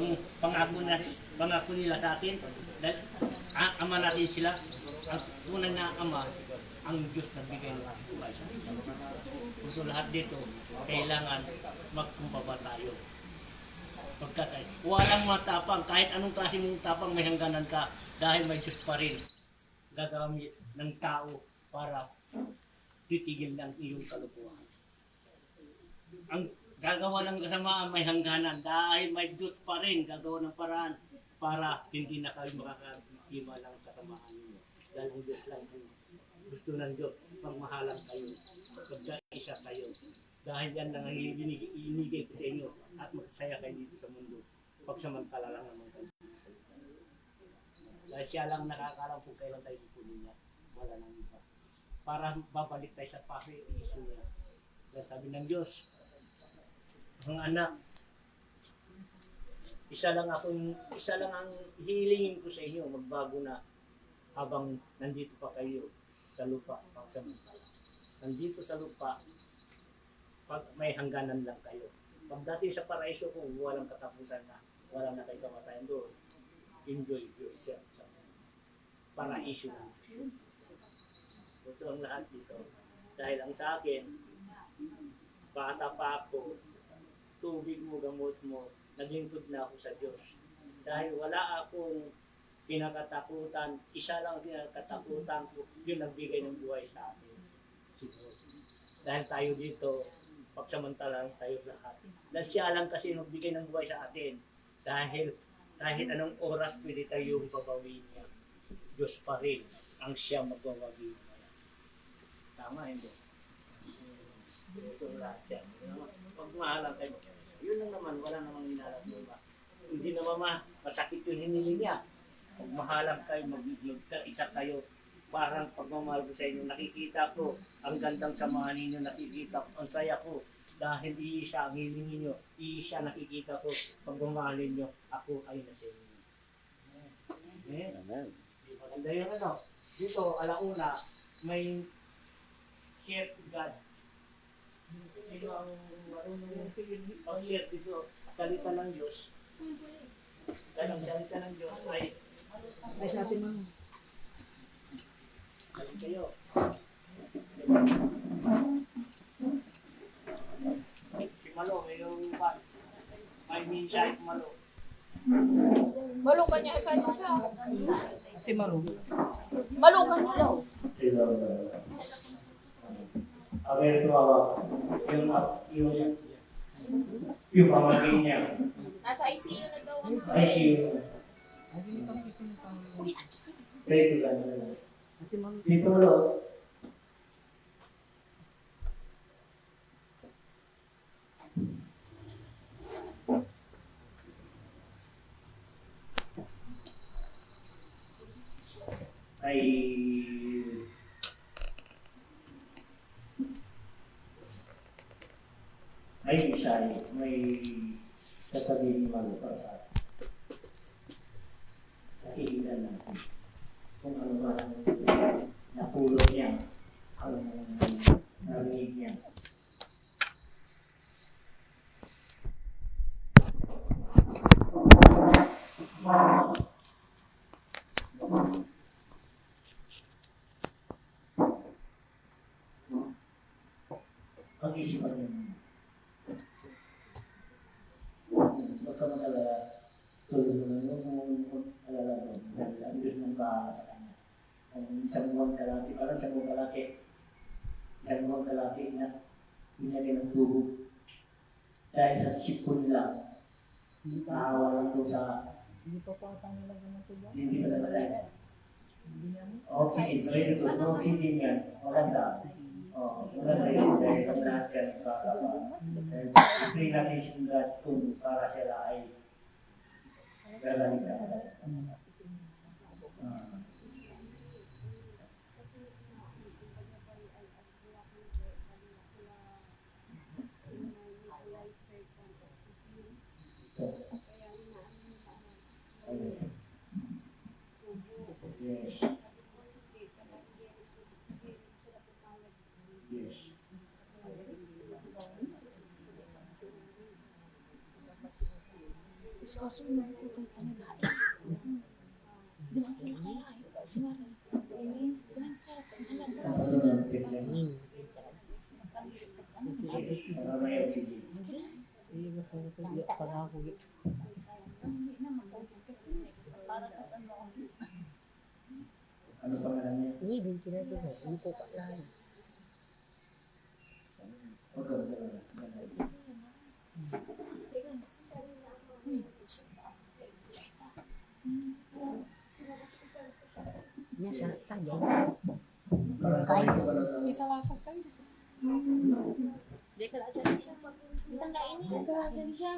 Ang pangako nila sa atin, dahil ama natin sila, ang tunay na ama, ang Diyos nagbigay ng buhay sa atin. So lahat dito, kailangan magkumbaba tayo. Pagkatay, walang matapang, kahit anong klase mong tapang may hangganan ka, dahil may Diyos pa rin gagamit ng tao para titigil ng iyong kalukuhan. Ang gagawa ng kasamaan may hangganan dahil may Diyos pa rin gagawa ng paraan para hindi na kayo makakakima ng kasamaan ninyo. Dahil ang Diyos lang ang gusto ng Diyos, pagmahalan kayo, pagkaisa kayo. Dahil yan lang ang inigay ko sa inyo at magsaya kayo dito sa mundo. Pagsamantala lang naman kayo. Dahil siya lang nakakalam kung kailan tayo pupunin niya. Wala nang iba. Para babalik tayo sa pag-iisyo niya. Dahil sabi ng Diyos, ang anak, isa lang ang hilingin ko sa inyo, magbago na habang nandito pa kayo sa lupa, pagsamantala. Nandito sa lupa, pag may hangganan lang kayo. Pagdating sa paraiso kung walang katapusan na, wala na kayo kamatayan doon, enjoy yourself sa paraiso na. Ito ang lahat dito. Dahil ang sa akin, bata pa ako, tubig mo, gamot mo, naglingkod na ako sa Diyos. Dahil wala akong kinakatakutan, isa lang kinakatakutan ko, yun nagbigay ng buhay sa atin. Siguro. Dahil tayo dito, pagsamantalang tayo lahat. Dahil siya lang kasi nagbigay ng buhay sa atin. Dahil kahit anong oras pwede tayong babawin niya. Diyos pa rin ang siya magbabawi. Tama, hindi? Ito lahat yan. Pagmahalan tayo. Yun lang naman, wala namang hinalat mo ba? Hindi naman masakit yung hiniling niya. Pagmahalan kayo, mag-isa kayo. Parang pagmamahal ko sa inyo, nakikita ko ang gandang samahan ninyo, nakikita ko, ang saya ko. Dahil iisa ang hilingin nyo, iisa nakikita ko, pagmamahalin nyo, ako ay nasa inyo. Amen. Maganda yun ano. Dito, alauna, may share to God. Sino ang marunong pag-share dito? Salita ng Diyos. Dahil ang salita ng Diyos ay sa atin man. sabi kayo. Si Malo, may minsan Malo. Malo ka niya sa siya. Si Maru. Malo ka niya daw. Awer tumawa. Yung pamangkin niya. Nasa ICU na daw ang ICU. Pray to God. Dito Malo. Ay Isay, may sasabihin Malo para sa atin. Nakikita natin kung ano ba ang napulot niya, ang narinig niya. Ang isipan niya. Basta mag-alala, tulad mo na yung alala mo, dahil ang Diyos mong kaala sa kanya. Ang isang buwan kalaki, parang isang buwan kalaki na binagay ng tubo. Dahil sa sipon lang, naawa lang doon sa Hindi pa pa tayo nilagyan ng tubo. hindi pa namatay. Hindi namin. Oxygen, very good. Oxygen yan. Maganda. Maganda yun dahil ang lahat ka nagkakapa. Pray natin si God kung para sila ay gagaling ka. Yes. Yes. Kaso naman ko kay tanong bahay. Di ba kaya ayaw si Marie? Iya, para ako. Ano pangalan niya? Iya, binti na ito. Hindi ko kailangan. Niya sa tayo. Bisa lakad kayo. Di ka asa siya. Di tanggain niya. Di ka asa siya.